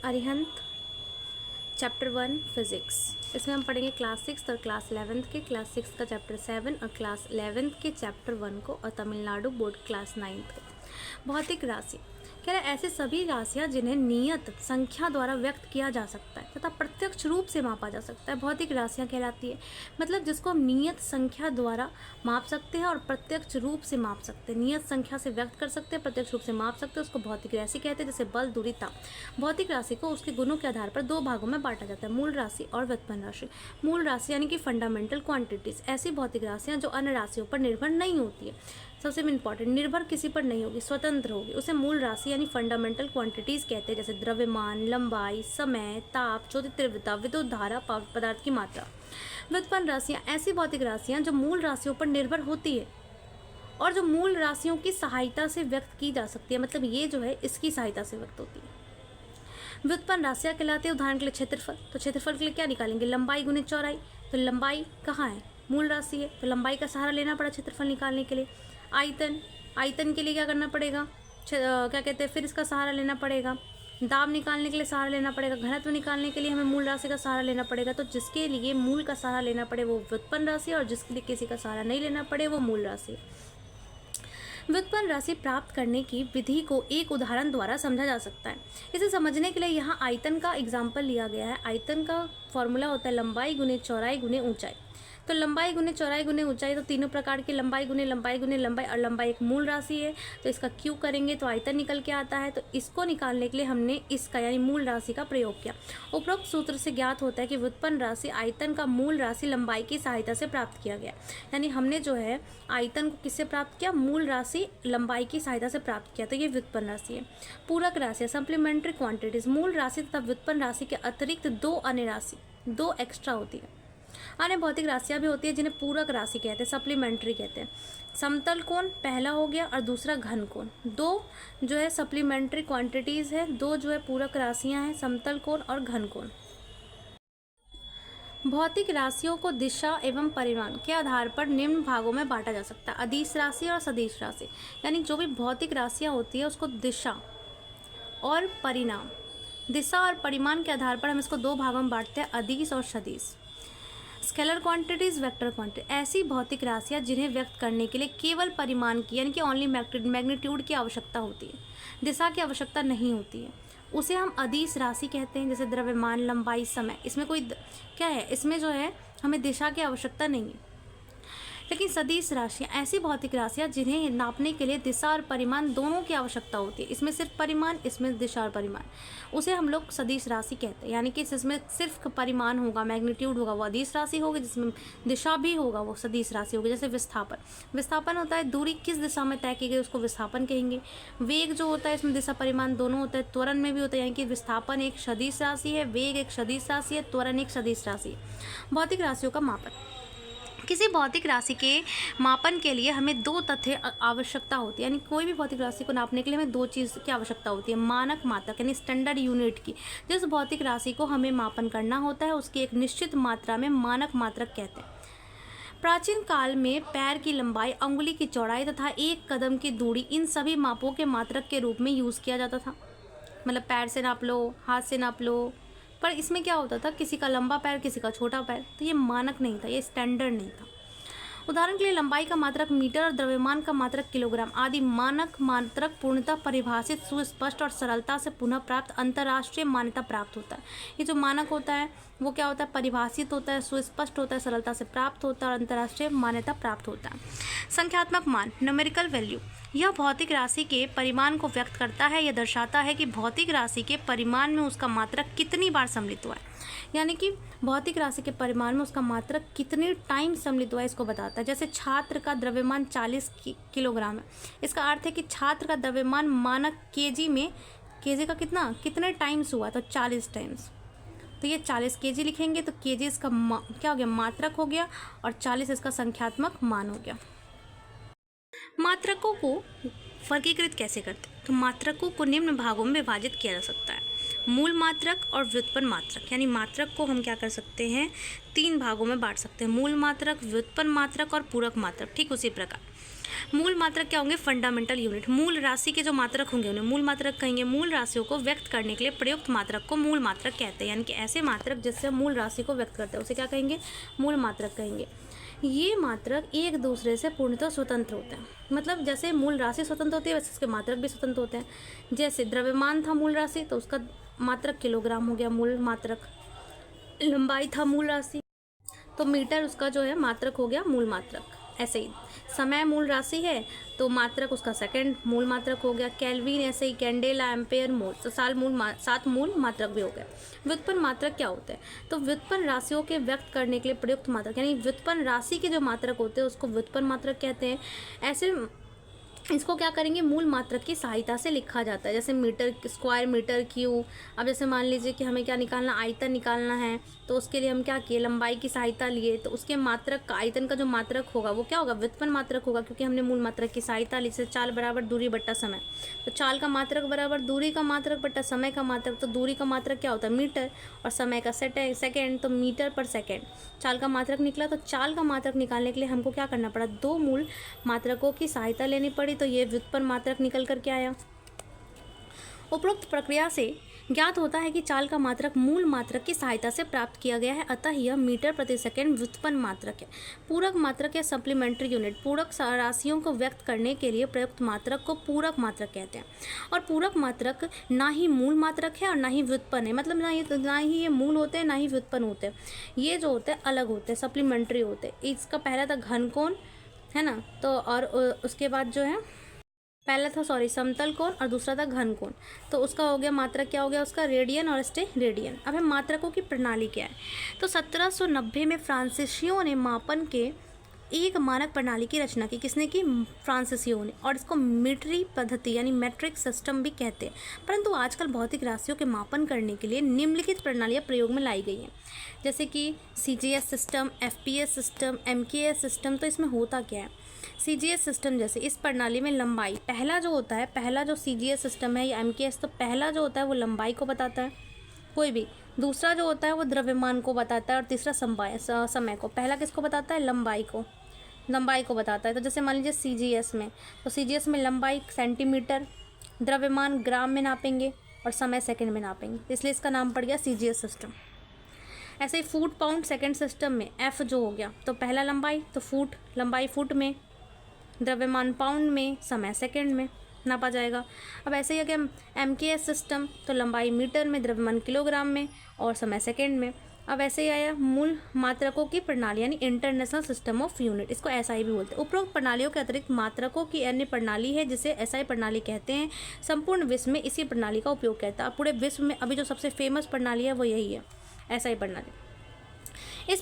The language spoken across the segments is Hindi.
Arihant chapter 1 physics. इसमें हम पढ़ेंगे क्लास 6 और क्लास 11 के, क्लास 6 का चैप्टर 7 और क्लास 11 के चैप्टर 1 को, और तमिलनाडु बोर्ड क्लास 9 को। भौतिक राशि कह रहे ऐसे सभी राशियाँ जिन्हें नियत संख्या द्वारा व्यक्त किया जा सकता है तथा प्रत्यक्ष रूप से मापा जा सकता है, भौतिक राशियाँ कहलाती है। मतलब जिसको हम नियत संख्या द्वारा माप सकते हैं और प्रत्यक्ष रूप से माप सकते हैं, नियत संख्या से व्यक्त कर सकते हैं, प्रत्यक्ष रूप से माप सकते हैं, उसको भौतिक राशि कहते हैं। जैसे बल, दूरी, ताप। भौतिक राशि को उसके गुणों के आधार पर 2 भागों में बांटा जाता है, मूल राशि और व्युत्पन्न राशि। मूल राशि यानी कि फंडामेंटल क्वांटिटीज, ऐसी भौतिक राशियाँ जो अन्य राशियों पर निर्भर नहीं होती है। सबसे इंपॉर्टेंट, निर्भर किसी पर नहीं होगी, स्वतंत्र होगी, उसे मूल राशि यानी फंडामेंटल क्वांटिटीज कहते हैं। जैसे द्रव्यमान, लंबाई, समय, ताप, ज्योति तीव्रता, विद्युत धारा, पदार्थ की मात्रा। व्युत्पन्न राशियाँ ऐसी भौतिक राशियाँ जो मूल राशियों पर निर्भर होती है और जो मूल राशियों की सहायता से व्यक्त की जा सकती है। मतलब ये जो है इसकी सहायता से व्यक्त होती है। व्युत्पन्न राशियाँ कहलाते हैं। उदाहरण के लिए क्षेत्रफल, तो क्षेत्रफल के लिए क्या निकालेंगे, लंबाई गुने चौड़ाई। तो लंबाई कहाँ है, मूल राशि है, तो लंबाई का सहारा लेना पड़ा क्षेत्रफल निकालने के लिए। आयतन, आयतन के लिए क्या करना पड़ेगा, क्या कहते हैं, फिर इसका सहारा लेना पड़ेगा। दाब निकालने के लिए सहारा लेना पड़ेगा। घनत्व निकालने के लिए हमें मूल राशि का सहारा लेना पड़ेगा। तो जिसके लिए मूल का सहारा लेना पड़े वो व्युत्पन्न राशि, और जिसके लिए किसी का सहारा नहीं लेना पड़े वो मूल राशि। व्युत्पन्न राशि प्राप्त करने की विधि को एक उदाहरण द्वारा समझा जा सकता है। इसे समझने के लिए यहाँ आयतन का एग्जाम्पल लिया गया है। आयतन का फॉर्मूला होता है लंबाई गुने चौड़ाई गुने ऊंचाई। तो लंबाई गुने चौड़ाई गुने ऊंचाई, तो तीनों प्रकार की लंबाई गुने लंबाई, और लंबाई एक मूल राशि है, तो इसका क्यू करेंगे तो आयतन निकल के आता है। तो इसको निकालने के लिए हमने इसका यानी मूल राशि का प्रयोग किया। उपरोक्त सूत्र से ज्ञात होता है कि व्युत्पन्न राशि आयतन का मूल राशि लंबाई की सहायता से प्राप्त किया गया। यानी हमने जो है आयतन को किससे प्राप्त किया, मूल राशि लंबाई की सहायता से प्राप्त किया, तो ये व्युत्पन्न राशि है। पूरक राशि, सप्लीमेंट्री क्वांटिटीज, मूल राशि तथा व्युत्पन्न राशि के अतिरिक्त 2 अन्य राशि, 2 एक्स्ट्रा होती है। अन्य भौतिक राशियाँ भी होती है जिन्हें पूरक राशि कहते हैं, सप्लीमेंट्री कहते हैं। समतल कोण पहला हो गया और दूसरा घन कोण, 2 जो है सप्लीमेंट्री क्वांटिटीज है, 2 जो है पूरक राशियाँ हैं, समतल कोण और घन कोण। भौतिक राशियों को दिशा एवं परिमाण के आधार पर निम्न भागों में बांटा जा सकता है, अदिश राशि और सदिश राशि। यानी जो भी भौतिक राशियाँ होती है उसको दिशा और परिमाण, दिशा और परिमाण के आधार पर हम इसको 2 भागों में बांटते हैं, अदिश और सदिश। स्केलर क्वांटिटीज, वेक्टर क्वांटिटी, ऐसी भौतिक राशियाँ जिन्हें व्यक्त करने के लिए केवल परिमाण की यानी कि ओनली मैग्नीट्यूड की आवश्यकता होती है, दिशा की आवश्यकता नहीं होती है, उसे हम अदिश राशि कहते हैं। जैसे द्रव्यमान, लंबाई, समय, इसमें कोई क्या है, इसमें जो है हमें दिशा की आवश्यकता नहीं है। लेकिन सदिश राशियाँ ऐसी भौतिक राशियाँ जिन्हें नापने के लिए दिशा और परिमाण दोनों की आवश्यकता होती है, इसमें सिर्फ परिमाण, इसमें दिशा और परिमाण, उसे हम लोग सदिश राशि कहते हैं। यानी कि जिसमें सिर्फ परिमाण होगा, मैग्नीट्यूड होगा, वो अदिश राशि होगी, जिसमें दिशा भी होगा वो सदिश राशि होगी। जैसे विस्थापन, विस्थापन होता है दूरी किस दिशा में तय की गई, उसको विस्थापन कहेंगे। वेग जो होता है इसमें दिशा परिमाण दोनों होता है। त्वरण में भी होता है, यानी कि विस्थापन एक सदिश राशि है, वेग एक सदिश राशि है, त्वरण एक सदिश राशि है। भौतिक राशियों का मापन, किसी भौतिक राशि के मापन के लिए हमें 2 तथ्य आवश्यकता होती है। यानी कोई भी भौतिक राशि को नापने के लिए हमें 2 चीज़ की आवश्यकता होती है, मानक मात्रक यानी स्टैंडर्ड यूनिट की। जिस भौतिक राशि को हमें मापन करना होता है उसकी एक निश्चित मात्रा में मानक मात्रक कहते हैं। प्राचीन काल में पैर की लंबाई, अंगुली की चौड़ाई तथा 1 कदम की दूरी, इन सभी मापों के मात्रक के रूप में यूज़ किया जाता था। मतलब पैर से नाप लो, हाथ से नाप लो, पर इसमें क्या होता था, किसी का लंबा पैर, किसी का छोटा पैर, तो ये मानक नहीं था, ये स्टैंडर्ड नहीं था। उदाहरण के लिए लंबाई का मात्रक मीटर और द्रव्यमान का मात्रक किलोग्राम आदि मानक मात्रक पूर्णतः परिभाषित, सुस्पष्ट और सरलता से पुनः प्राप्त अंतर्राष्ट्रीय मान्यता प्राप्त होता है। ये जो मानक होता है वो क्या होता है, परिभाषित होता है, सुस्पष्ट होता है, सरलता से प्राप्त होता है और अंतर्राष्ट्रीय मान्यता प्राप्त होता है। संख्यात्मक मान, न्यूमेरिकल वैल्यू, यह भौतिक राशि के परिमाण को व्यक्त करता है। यह दर्शाता है कि भौतिक राशि के परिमाण में उसका मात्रक कितनी बार सम्मिलित हुआ है। यानी कि भौतिक राशि के परिमाण में उसका मात्रक कितने टाइम सम्मिलित हुआ है इसको बताता है। जैसे छात्र का द्रव्यमान 40 किलोग्राम है, इसका अर्थ है कि छात्र का द्रव्यमान मानक केजी में, केजी का कितने टाइम्स हुआ, तो 40 टाइम्स। तो ये 40 केजी लिखेंगे तो केजी इसका क्या हो गया, मात्रक हो गया, और 40 इसका संख्यात्मक मान हो गया। मात्रकों को वर्गीकृत कैसे करते हैं, तो मात्रकों को निम्न भागों में विभाजित किया जा सकता है, मूल मात्रक और व्युत्पन्न मात्रक। यानी मात्रक को हम क्या कर सकते हैं, 3 भागों में बांट सकते हैं, मूल मात्रक, व्युत्पन्न मात्रक और पूरक मात्रक। ठीक उसी प्रकार मूल मात्रक क्या होंगे? Fundamental unit. मूल राशि के जो मात्रक होंगे उन्हें मूल मात्रक कहेंगे। मूल राशियों को व्यक्त करने के लिए प्रयुक्त मात्रक को मूल मात्रक कहते हैं, यानी कि ऐसे मात्रक जिससे हम मूल राशि को व्यक्त करते हैं उसे क्या कहेंगे? मूल मात्रक कहेंगे। ये मात्रक एक दूसरे से पूर्णतः स्वतंत्र होते हैं, मतलब जैसे मूल राशि स्वतंत्र होती है वैसे उसके मात्रक भी स्वतंत्र होते हैं। जैसे द्रव्यमान था मूल राशि तो उसका मात्रक किलोग्राम हो गया मूल मात्रक। लंबाई था मूल राशि तो मीटर उसका जो है मात्रक हो गया मूल मात्रक। ऐसे ही समय मूल राशि है तो मात्रक उसका सेकंड मूल मात्रक हो गया। केल्विन, ऐसे ही कैंडेला, एम्पेयर, मोल, तो सात मूल मात्रक भी हो गए। व्युत्पन्न मात्रक क्या होते हैं? तो व्युत्पन्न राशियों के व्यक्त करने के लिए प्रयुक्त मात्रक, यानी व्युत्पन्न राशि के जो मात्रक होते हैं उसको व्युत्पन्न मात्रक कहते हैं। ऐसे इसको क्या करेंगे? मूल मात्रक की सहायता से लिखा जाता है, जैसे मीटर स्क्वायर, मीटर क्यूब। अब जैसे मान लीजिए कि हमें क्या निकालना, आयतन निकालना है, तो उसके लिए हम क्या किए? लंबाई की सहायता लिए, तो उसके मात्रक का, आयतन का जो मात्रक होगा वो क्या होगा? व्युत्पन्न मात्रक होगा, क्योंकि हमने मूल मात्रक की सहायता ली। जैसे चाल बराबर दूरी बट्टा समय, तो चाल का मात्रक बराबर दूरी का मात्रक बट्टा समय का मात्रक। तो दूरी का मात्रक क्या होता है? मीटर, और समय का सेकेंड, तो मीटर पर सेकेंड। चाल का मात्रक निकला, तो चाल का मात्रक निकालने के लिए हमको क्या करना पड़ा? दो मूल मात्रकों की सहायता लेनी पड़ी, तो ये व्युत्पन्न मात्रक निकल कर के आया। उपरोक्त प्रक्रिया से ज्ञात होता है कि चाल का मात्रक मूल मात्रक की सहायता से प्राप्त किया गया है, अतः यह मीटर प्रति सेकंड व्युत्पन्न मात्रक है। पूरक मात्रक या सप्लीमेंट्री यूनिट, पूरक राशियों को व्यक्त करने के लिए प्रयुक्त मात्रक को पूरक मात्रक कहते हैं। और पूरक मात्रक ना ही मूल मात्रक है और ना ही व्युत्पन्न है, मतलब ना ही ये मूल होते हैं ना ही व्युत्पन्न होते हैं। ये जो होते हैं अलग होते हैं, सप्लीमेंट्री होते हैं। इसका पहला था घनकोण, है ना, तो और उसके बाद जो है पहला था समतल कोण और दूसरा था घन कोण। तो उसका हो गया मात्रक, क्या हो गया उसका? रेडियन और रेडियन। अब है मात्रकों की प्रणाली क्या है? तो 1790 में फ्रांसीसियों ने मापन के एक मानक प्रणाली की रचना की। किसने की? फ्रांसीसियों ने। और इसको मीट्री पद्धति यानी मैट्रिक सिस्टम भी कहते हैं। परंतु आजकल भौतिक राशियों के मापन करने के लिए निम्नलिखित प्रणालियाँ प्रयोग में लाई गई हैं, जैसे कि CGS system, FPS system, MKS system. तो इसमें होता क्या है? CGS सिस्टम, जैसे इस प्रणाली में लंबाई, पहला जो CGS सिस्टम है या MKS, तो पहला जो होता है वो लंबाई को बताता है कोई भी, दूसरा जो होता है वो द्रव्यमान को बताता है, और तीसरा समय को। पहला किसको बताता है? लंबाई को बताता है। तो जैसे मान लीजिए CGS में, तो CGS में लंबाई सेंटीमीटर, द्रव्यमान ग्राम में नापेंगे और समय सेकंड में नापेंगे, इसलिए इसका नाम पड़ गया CGS सिस्टम। ऐसे ही फुट पाउंड सेकंड सिस्टम में F जो हो गया, तो पहला लंबाई, तो लंबाई फुट में, द्रव्यमान पाउंड में, समय सेकंड में नापा जाएगा। अब ऐसे ही अगर MKS सिस्टम, तो लंबाई मीटर में, द्रव्यमान किलोग्राम में और समय सेकंड में। अब ऐसे ही आया मूल मात्रकों की प्रणाली यानी इंटरनेशनल सिस्टम ऑफ यूनिट, इसको SI भी बोलते हैं। उपरोक्त प्रणालियों के अतिरिक्त मात्रकों की अन्य प्रणाली है जिसे SI प्रणाली कहते हैं। संपूर्ण विश्व में इसी प्रणाली का उपयोग करता है। पूरे विश्व में अभी जो सबसे फेमस प्रणाली है वो यही है, SI प्रणाली। इस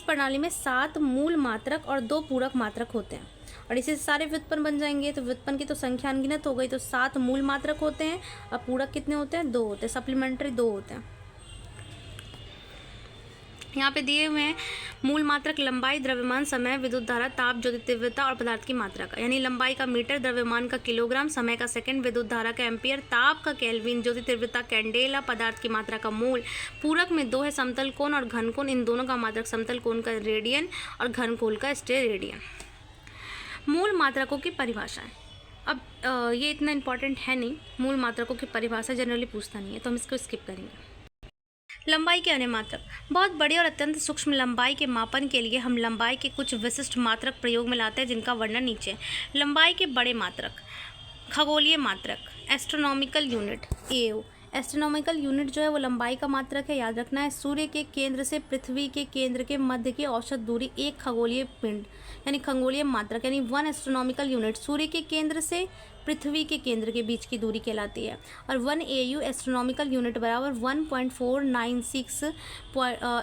प्रणाली में 7 मूल मात्रक और 2 पूरक मात्रक होते हैं, और इसी से सारे व्युत्पन्न बन जाएंगे। तो व्युत्पन्न की तो संख्या अनगिनत हो गई, तो 7 मूल मात्रक होते हैं और पूरक कितने होते हैं? 2 होते हैं, सप्लीमेंट्री 2 होते हैं। यहाँ पे दिए हुए हैं मूल मात्रक लंबाई, द्रव्यमान, समय, विद्युत धारा, ताप, ज्योति तीव्रता और पदार्थ की मात्रा का, यानी लंबाई का मीटर, द्रव्यमान का किलोग्राम, समय का सेकंड, विद्युत धारा का एम्पियर, ताप का केल्विन, ज्योति तीव्रता कैंडेला, पदार्थ की मात्रा का मोल। पूरक में 2 है समतल कोण और घन कोण, इन दोनों का मात्रक समतल कोण का रेडियन और घन कोण का स्टेरेडियन। मूल मात्रकों की परिभाषाएं। अब ये इतना इम्पॉर्टेंट है नहीं, मूल मात्रकों की परिभाषा जनरली पूछता नहीं है, तो हम इसको स्किप करेंगे। लंबाई के अन्य मात्रक। बहुत बड़े और अत्यंत सूक्ष्म लंबाई के मापन के लिए हम लंबाई के कुछ विशिष्ट मात्रक प्रयोग में लाते हैं, जिनका वर्णन नीचे है। लंबाई के बड़े मात्रक। खगोलीय मात्रक, astronomical unit, AO। Astronomical unit जो है वो लंबाई का मात्रक है, याद रखना है। सूर्य के केंद्र से पृथ्वी के केंद्र के मध्य की औसत दूरी एक खगोलीय पिंड यानी खगोलीय मात्रक यानी 1 एस्ट्रोनॉमिकल यूनिट सूर्य के केंद्र से पृथ्वी के केंद्र के बीच की दूरी कहलाती है। और 1 AU एस्ट्रोनॉमिकल यूनिट बराबर 1.496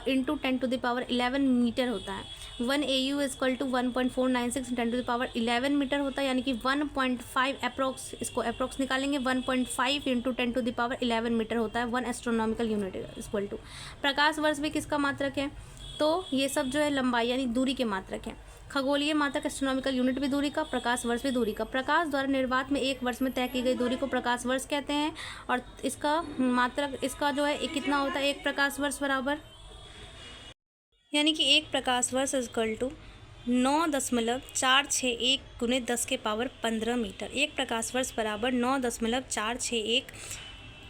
इंटू 10⁻11 मीटर होता है। 1 AU इक्वल टू 1.496 10⁻11 मीटर होता है, यानी कि 1.5 अप्रोक्स, इसको अप्रोक्स निकालेंगे, 1.5 इंटू 10⁻11 मीटर होता है 1 एस्ट्रोनॉमिकल यूनिट इक्वल टू। प्रकाश वर्ष भी किसका मात्रक है? तो ये सब जो है लंबाई यानी दूरी के मात्रक है। खगोलीय मात्रक, एस्ट्रोनॉमिकल यूनिट भी दूरी का, प्रकाश वर्ष भी दूरी का। प्रकाश द्वारा निर्वात में एक वर्ष में तय की गई दूरी को प्रकाश वर्ष कहते हैं, और इसका मात्रक, इसका जो है कितना होता है? 1 प्रकाश वर्ष बराबर, यानी कि 1 प्रकाश वर्ष इक्वल टू 9.461 गुने 10 के पावर 15 मीटर। एक प्रकाश वर्ष बराबर 9.461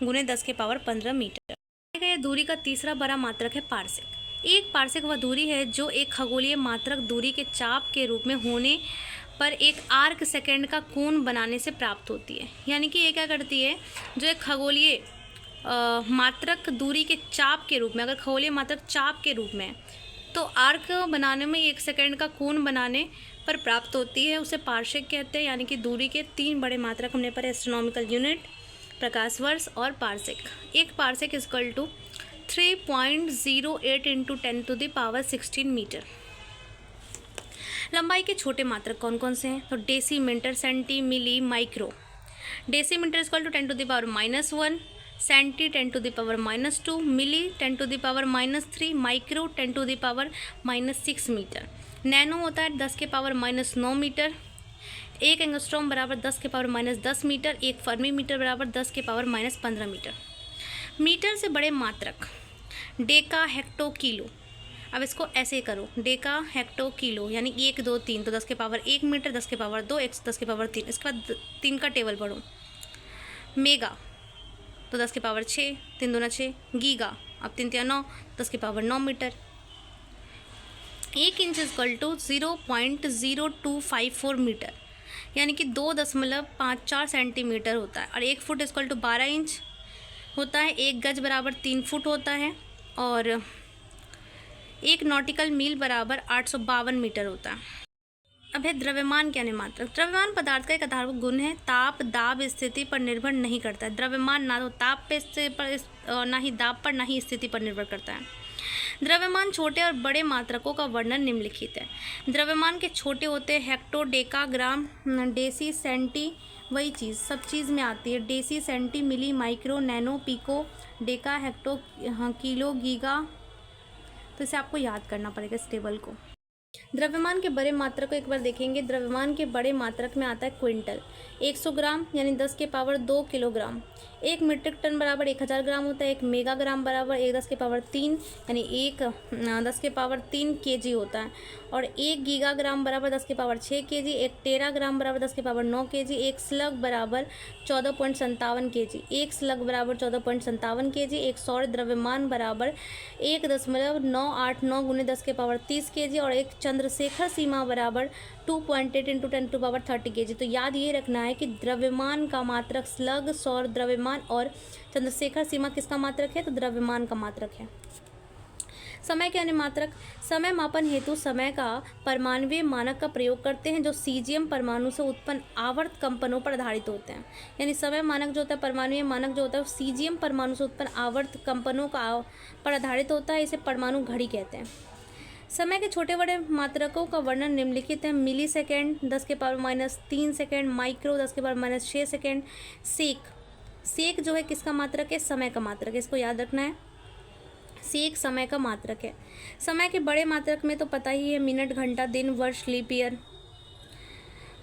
गुने 10 के पावर 15 मीटर। गए दूरी का तीसरा बड़ा मात्रक है पार्सेक। एक पार्सेक वह दूरी है जो एक खगोलीय मात्रक दूरी के चाप के रूप में होने पर एक आर्क सेकेंड का कोण बनाने से प्राप्त होती है। यानी कि ये क्या करती है, जो एक खगोलीय मात्रक दूरी के चाप के रूप में, अगर खगोलीय मात्रक चाप के रूप में तो आर्क बनाने में 1 सेकेंड का कोण बनाने पर प्राप्त होती है, उसे पार्सेक कहते हैं। यानी कि दूरी के 3 बड़े मात्रक हमने पर एस्ट्रोनॉमिकल यूनिट, प्रकाश वर्ष और पार्सेक। एक parsec equal to 3.08 into 10⁻16 metre. लंबाई के छोटे मात्रक कौन कौन से हैं? तो decimetre, centi, milli, micro. Decimetre equal to 10⁻⁻1, centi 10⁻⁻2, milli 10⁻⁻3, micro 10⁻⁻6 metre. Nano होता है 10⁻⁻9 मीटर। एक एंगस्ट्रॉम बराबर 10⁻⁻10 मीटर। एक फर्मी मीटर बराबर 10⁻⁻15 मीटर। मीटर से बड़े मात्रक डेका, हेक्टो, किलो। अब इसको ऐसे करो, डेका, हेक्टो, किलो, यानी 1, 2, 3 तो 10⁻1 मीटर, 10⁻2, 10⁻3। इसके बाद 3 का टेबल पढ़ो। मेगा तो 10⁻6, 3 दूना 6। गीगा, अब 3 तिया 9, 10⁻9 metre. 1 inch equal to 0.0254 metre, यानी कि 2.54 सेंटीमीटर होता है। और 1 फुट इक्वल टू 12 इंच होता है। 1 गज बराबर 3 फुट होता है। और 1 नॉटिकल मील बराबर 852 मीटर होता है। अब है द्रव्यमान के अन्य मात्रक। द्रव्यमान पदार्थ का एक आधारभूत गुण है, ताप दाब स्थिति पर निर्भर नहीं करता है। द्रव्यमान ना तो ताप पे ना ही दाब पर, ना ही स्थिति पर निर्भर करता है। द्रव्यमान छोटे और बड़े मात्रकों का वर्णन निम्नलिखित है। द्रव्यमान के छोटे होते हैं hecto, deca, gram, deci, centi, वही चीज़ सब चीज़ में आती है। Deci, centi, milli, micro, nano, pico, deca, hecto, kilo, giga. तो इसे आपको याद करना पड़ेगा इस टेबल को। द्रव्यमान के बड़े मात्रक को एक बार देखेंगे। द्रव्यमान के बड़े मात्रक में आता है क्विंटल, 100 ग्राम यानी 10⁻2 किलोग्राम। 1 मीट्रिक टन बराबर 1000 ग्राम होता है। 1 मेगाग्राम बराबर 10⁻3 यानी 10⁻3 केजी होता है। और 1 गीगाग्राम बराबर 10⁻6 केजी। 1 टेराग्राम बराबर 10⁻9 केजी। 1 स्लग बराबर 14.57 केजी। 1 स्लग बराबर 14.57 केजी। 1 सौर द्रव्यमान बराबर 1.989 गुने 10⁻30 केजी। और 1 चंद्रशेखर सीमा बराबर 2.8 इंटू 10⁻30 केजी। तो याद ये रखना है कि द्रव्यमान का मात्रक स्लग, सौर द्रव्यमान और चंद्रशेखर सीमा किसका मात्रक है? तो द्रव्यमान का मात्रक है। समय के अन्य मात्रक। समय मापन हेतु समय का परमाणुवीय मानक का प्रयोग करते हैं, जो सीजियम परमाणु से उत्पन्न आवर्त कंपनों पर आधारित होते हैं। यानी समय मानक जो होता है, परमाणुवीय मानक जो होता है, वो सीजियम परमाणु से उत्पन्न आवर्त कंपनों पर आधारित होता है। इसे परमाणु घड़ी कहते हैं। समय के छोटे बड़े मात्रकों का वर्णन निम्नलिखित है। Millisecond 10⁻³ second. Micro 10⁻6 second. Sec जो है किसका मात्रक है? समय का मात्रक है, इसको याद रखना है। सेक समय का मात्रक है। समय के बड़े मात्रक में तो पता ही है, मिनट, घंटा, दिन, वर्ष, लीप ईयर।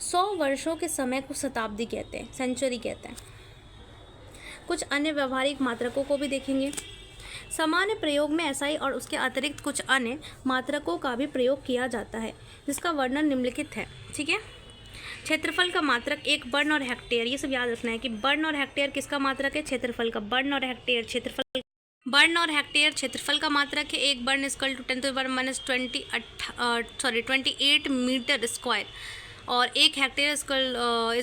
100 वर्षों के समय को शताब्दी कहते हैं, सेंचुरी कहते हैं। कुछ अन्य व्यवहारिक मात्रकों को भी देखेंगे। सामान्य प्रयोग में SI और उसके अतिरिक्त कुछ अन्य मात्रकों का भी प्रयोग किया जाता है, जिसका वर्णन निम्नलिखित है। ठीक है। क्षेत्रफल का मात्रक 1 बर्न और हेक्टेयर, ये सब याद रखना है कि बर्न और हेक्टेयर किसका मात्रक है? क्षेत्रफल का। बर्न और हेक्टेयर क्षेत्रफल का मात्रक है। 1 barn equal to 10⁻28 metre square. और 1 hectare is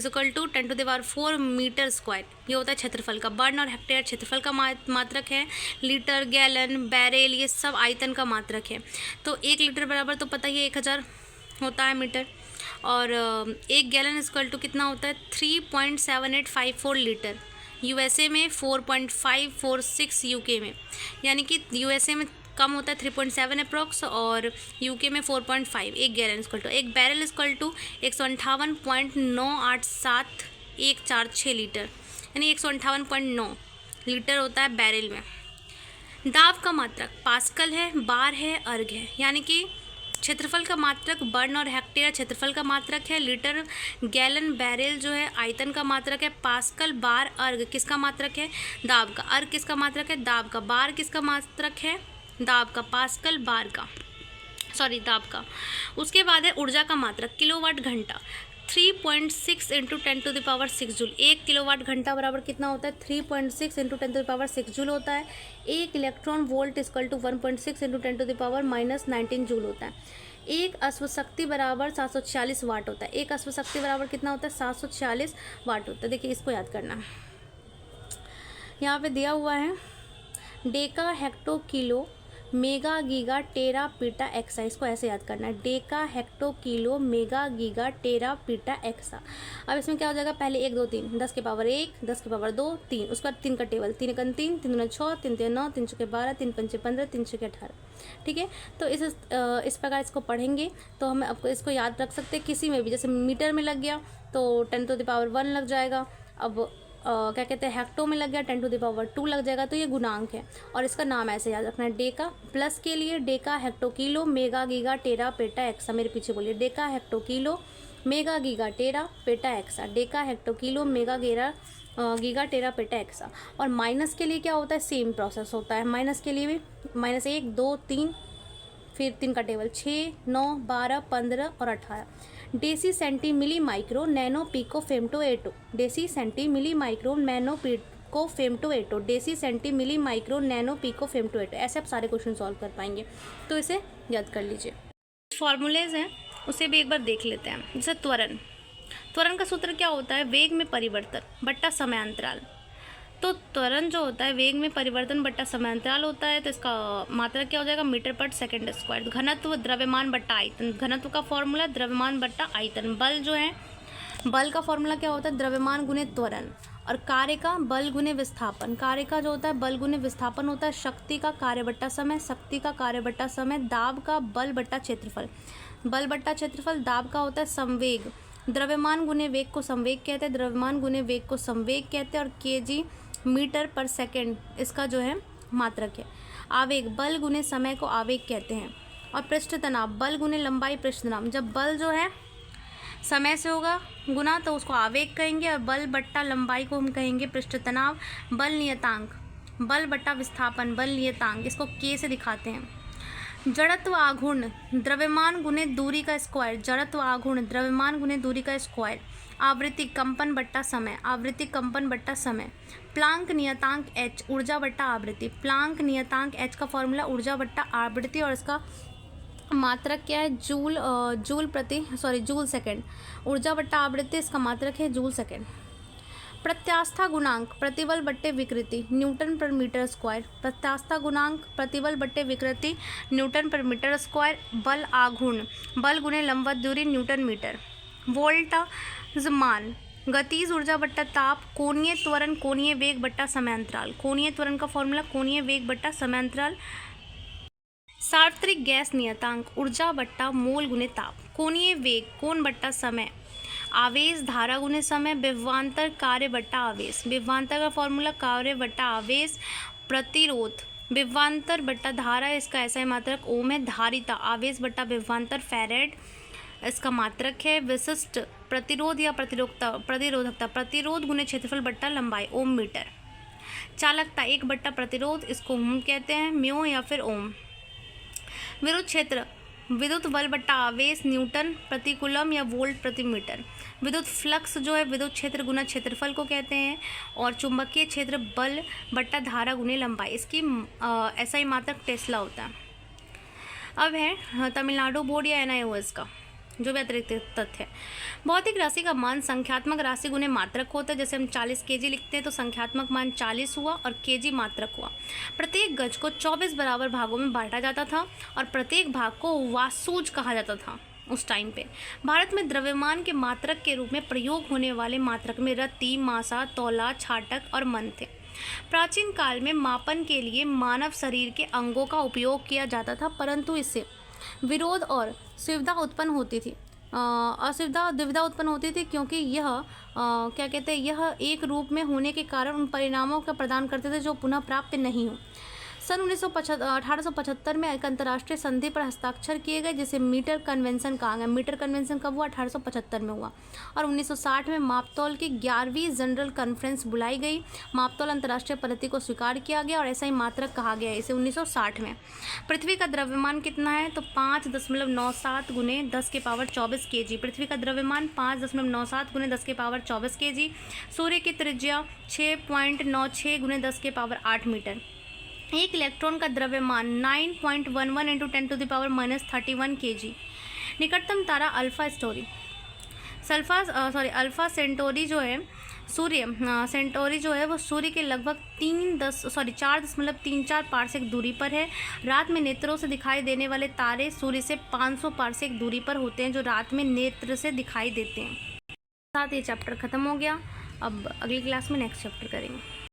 equal to 10⁴ metre square. ये होता है क्षेत्रफल का। बर्न और हेक्टेयर क्षेत्रफल का मात्रक है। लीटर, गैलन, बैरेल, ये सब आयतन का मात्रक है। तो 1 लीटर बराबर तो पता ही है 1000 होता है मीटर। और 1 गैलन इक्वल टू कितना होता है? 3.7854 लीटर। USA में 4.546 UK में, यानी कि USA में कम होता है 3.7 अप्रॉक्स और UK में 4.5। 1 gallon equal to 1 barrel equal to 158.987146 litre, यानी 158.9 लीटर होता है बैरल में। दाब का मात्रक पास्कल है, बार है, अर्ग है। यानी कि क्षेत्रफल का मात्रक बर्न और हेक्टेयर क्षेत्रफल का मात्रक है। लीटर, गैलन, बैरेल जो है आयतन का मात्रक है। पास्कल, बार, अर्ग किसका मात्रक है? दाब का। अर्ग किसका मात्रक है? दाब का। बार किसका मात्रक है? दाब का। पास्कल, बार का। सॉरी दाब का। उसके बाद है ऊर्जा का मात्रक किलोवाट घंटा, 3.6 इंटू 10⁻6 जूल। 1 किलोवाट घंटा बराबर कितना होता है? 3.6 इंटू 10⁻6 जूल होता है। 1 electron volt equal to 1.6 into 10⁻−19 joule होता है। 1 अश्वशक्ति बराबर 746 वाट होता है। 1 अश्वशक्ति बराबर कितना होता है? 746 वाट होता है। देखिए इसको याद करना, यहाँ पे दिया हुआ है Deka hecto kilo mega giga टेरा पीटा एक्सा। इसको ऐसे याद करना है, Deka hecto kilo mega giga टेरा पीटा एक्सा। अब इसमें क्या हो जाएगा? पहले 1 2 3 10 के पावर 1 10 के पावर 2 3, उसका 3 का टेबल, 3 1 3 3 2 6 3 3 9 3 6 12 3 5 15 3 6 18। ठीक है, तो इस प्रकार इसको पढ़ेंगे तो हमें आपको इसको याद रख सकते हैं। किसी में भी जैसे मीटर में लग गया तो 10⁻1 लग जाएगा। अब क्या कहते हैं, हेक्टो में लग गया 10⁻2 लग जाएगा। तो ये गुणांक है और इसका नाम ऐसे याद रखना है, डेका। प्लस के लिए deca hecto kilo mega giga tera peta exa. मेरे पीछे बोलिए, deca hecto kilo mega giga tera peta exa. Deca hecto kilo mega giga tera peta exa. और माइनस के लिए क्या होता है? सेम प्रोसेस होता है। माइनस के लिए भी -1 2 3 फिर 3 का टेबल 6 9 12 15 और 18। Deci centi milli micro nano pico femto atto. Deci centi milli micro nano pico femto atto. Deci centi milli micro nano pico femto atto. ऐसे आप सारे क्वेश्चन सॉल्व कर पाएंगे, तो इसे याद कर लीजिए। फॉर्मूलेज हैं उसे भी एक बार देख लेते हैं। जैसे त्वरण, त्वरण का सूत्र क्या होता है? वेग में परिवर्तन बट्टा समयांतराल। तो त्वरण जो होता है वेग में परिवर्तन बट्टा समयांतराल होता है, तो इसका मात्रक क्या हो जाएगा? मीटर पर सेकंड स्क्वायर। घनत्व द्रव्यमान बट्टा आयतन। घनत्व का फॉर्मूला द्रव्यमान बट्टा आयतन। बल जो है, बल का फॉर्मूला क्या होता है? द्रव्यमान गुने त्वरण। और कार्य का बल गुने विस्थापन। कार्य का जो होता है बल गुने विस्थापन होता है। शक्ति का कार्य बट्टा समय, शक्ति का कार्य बट्टा समय। दाब का बल बट्टा क्षेत्रफल, बल बट्टा क्षेत्रफल। दाब का होता है संवेग। द्रव्यमान गुने वेग को संवेग कहते हैं, द्रव्यमान गुने वेग को संवेग कहते हैं। और केजी मीटर पर सेकंड इसका जो है मात्रक है। आवेग, बल गुने समय को आवेग कहते हैं। और पृष्ठ तनाव, बल गुने लंबाई पृष्ठ तनाव। जब बल जो है समय से होगा गुना तो उसको आवेग कहेंगे, और बल बट्टा लंबाई को हम कहेंगे पृष्ठ तनाव। बल नियतांक, बल बट्टा विस्थापन, बल नियतांक, इसको के से दिखाते हैं। जड़त्व आघूर्ण, द्रव्यमान गुने दूरी का स्क्वायर। जड़त्व आघूर्ण, द्रव्यमान गुने दूरी का स्क्वायर। आवृत्ति कंपन बट्टा समय, आवृत्ति कंपन बट्टा समय। प्लांक नियतांक h, ऊर्जा बट्टा आवृत्ति। प्लांक नियतांक h का फॉर्मूला ऊर्जा बट्टा आवृत्ति, और इसका मात्रक क्या है? Joule second. ऊर्जा बट्टा आवृत्ति, इसका मात्रक है जूल सेकंड। प्रत्यास्था गुणांक, प्रतिबल बट्टे विकृति, न्यूटन पर मीटर स्क्वायर। प्रत्यास्था गुणांक, प्रतिबल बट्टे विकृति, न्यूटन पर मीटर स्क्वायर। बल आघूर्ण, बल गुने लंबवत दूरी, न्यूटन मीटर। वोल्टाज मान, गतिज ऊर्जा बट्टा ताप। कोणीय त्वरण, कोणीय वेग बट्टा समयांतराल। कोणीय त्वरण का फॉर्मूला कोणीय वेग बट्टा समयांतराल। सार्वत्रिक गैस नियतांक, ऊर्जा बट्टा मोल गुने ताप। कोणीय वेग, कोण बट्टा समय। आवेश धारा गुने समय। विभवांतर कार्य बट्टा आवेश। विभवांतर का फॉर्मूला कार्य बट्टा आवेश। प्रतिरोध, विभवांतर बट्टा धारा, इसका ऐसा ही मात्रक ओम है। धारिता, आवेश बट्टा विभवांतर फैरेड, इसका मात्रक है। विशिष्ट प्रतिरोध या प्रतिरोधकता, प्रतिरोध गुने क्षेत्रफल बट्टा लंबाई, ओम मीटर। चालकता, 1 बट्टा प्रतिरोध, इसको ओम कहते हैं, म्यो या फिर ओम। विद्युत क्षेत्र, विद्युत बल बट्टा आवेश, न्यूटन प्रति कूलम या वोल्ट प्रति मीटर। विद्युत फ्लक्स जो है विद्युत क्षेत्र गुना क्षेत्रफल को कहते हैं। और चुंबकीय क्षेत्र बल बट्टा धारा गुने लंबाई, इसकी ऐसा ही मात्रक टेस्ला होता है। अब है तमिलनाडु बोर्ड या NIOS का जो भी अतिरिक्त तथ्य है। भौतिक राशि का मान संख्यात्मक राशि गुने मात्रक होता है। जैसे हम 40 kg लिखते हैं तो संख्यात्मक मान 40 हुआ और kg मात्रक हुआ। प्रत्येक गज को 24 बराबर भागों में बांटा जाता था और प्रत्येक भाग को वासूज कहा जाता था उस टाइम पे। भारत में द्रव्यमान के मात्रक के रूप में प्रयोग होने वाले मात्रक में रत्ती, मासा, तौला, छाटक और मन थे। प्राचीन काल में मापन के लिए मानव शरीर के अंगों का उपयोग किया जाता था, परंतु इससे विरोध और सुविधा उत्पन्न होती थी, दुविधा उत्पन्न होती थी, क्योंकि यह यह एक रूप में होने के कारण उन परिणामों का प्रदान करते थे जो पुनः प्राप्त नहीं हो सन 1875 में एक अंतर्राष्ट्रीय संधि पर हस्ताक्षर किए गए जिसे मीटर कन्वेंशन कहा गया। मीटर कन्वेंशन कब हुआ? 1875 में हुआ। और 1960 में मापतौल की 11वीं जनरल कॉन्फ्रेंस बुलाई गई। मापतौल अंतर्राष्ट्रीय पद्धति को स्वीकार किया गया और ऐसा ही मात्रक कहा गया इसे 1960 में। पृथ्वी का द्रव्यमान कितना है? तो 5.97 गुने 10 के पावर 24 kg। पृथ्वी का द्रव्यमान 5.97 गुने 10 के पावर 24 kg। सूर्य की त्रिज्या 6.96 गुने 10 के पावर 8 मीटर। एक इलेक्ट्रॉन का द्रव्यमान 9.11 इंटू 10⁻31 kg। निकटतम तारा अल्फा सेंटोरी जो है सेंटोरी जो है वो सूर्य के लगभग 4.34 पारसेक दूरी पर है। रात में नेत्रों से दिखाई देने वाले तारे सूर्य से 500 पारसेक दूरी पर होते हैं, जो रात में नेत्र से दिखाई देते हैं। साथ ये चैप्टर ख़त्म हो गया। अब अगली क्लास में नेक्स्ट चैप्टर करेंगे।